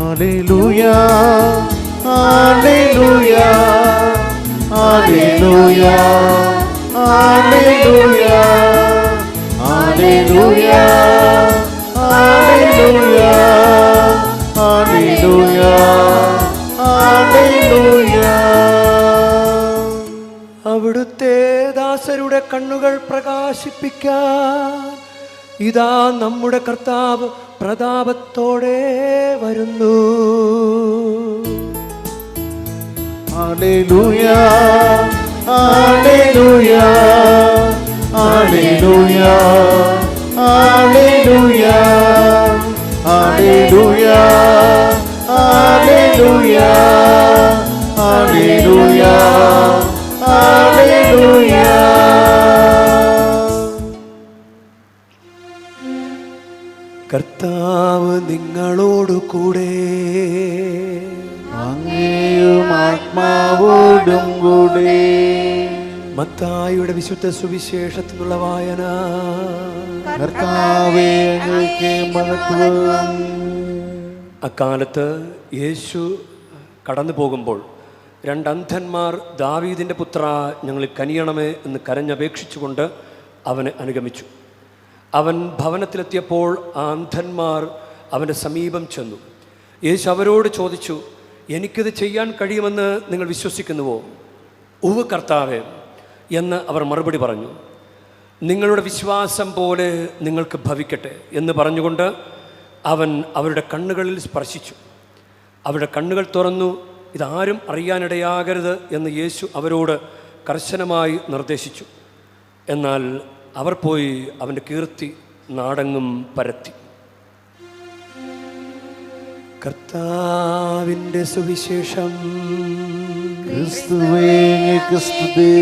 ഹല്ലേലൂയാ ഹല്ലേലൂയാ ഹല്ലേലൂയാ ഹല്ലേലൂയാ ഹല്ലേലൂയാ ഹല്ലേലൂയാ ഹല്ലേലൂയാ ഹല്ലേലൂയാ. അവിടുത്തെ ദാസരുടെ കണ്ണുകൾ പ്രകാശിപ്പിക്കാൻ ഇതാ നമ്മുടെ കർത്താവ് പ്രതാപത്തോടെ വരുന്നു. ഹല്ലേലൂയാ ഹല്ലേലൂയാ ഹല്ലേലൂയാ ഹല്ലേലൂയാ ഹല്ലേലൂയാ ഹല്ലേലൂയാ ഹല്ലേലൂയാ ഹല്ലേലൂയാ. കർത്താവ് നിങ്ങളോടു കൂടെ, അങ്ങയും ആത്മാവോടും കൂടെ. മത്തായിയുടെ വിശുദ്ധ സുവിശേഷത്തിനുള്ള വായന. കർത്താവേ, അങ്ങേക്ക് മഹത്വം. അക്കാലത്ത് യേശു കടന്നു പോകുമ്പോൾ രണ്ടന്ധന്മാർ ദാവീദിൻ്റെ പുത്ര, ഞങ്ങളിൽ കനിയണമേ എന്ന് കരഞ്ഞപേക്ഷിച്ചുകൊണ്ട് അവനെ അനുഗമിച്ചു. അവൻ ഭവനത്തിലെത്തിയപ്പോൾ ആ അന്ധന്മാർ അവൻ്റെ സമീപം ചെന്നു. യേശു അവരോട് ചോദിച്ചു, എനിക്കിത് ചെയ്യാൻ കഴിയുമെന്ന് നിങ്ങൾ വിശ്വസിക്കുന്നുവോ? ഉവ്വ് കർത്താവേ എന്ന് അവർ മറുപടി പറഞ്ഞു. നിങ്ങളുടെ വിശ്വാസം പോലെ നിങ്ങൾക്ക് ഭവിക്കട്ടെ എന്ന് പറഞ്ഞുകൊണ്ട് അവൻ അവരുടെ കണ്ണുകളിൽ സ്പർശിച്ചു. അവരുടെ കണ്ണുകൾ തുറന്നു. ഇതാരും അറിയാനിടയാകരുത് എന്ന് യേശു അവരോട് കർശനമായി നിർദ്ദേശിച്ചു. എന്നാൽ അവർ പോയി അവൻ്റെ കീർത്തി നാടെങ്ങും പരത്തി. കർത്താവിൻ്റെ സുവിശേഷം. ക്രിസ്തുവേ, അങ്ങേക്ക് സ്തുതി.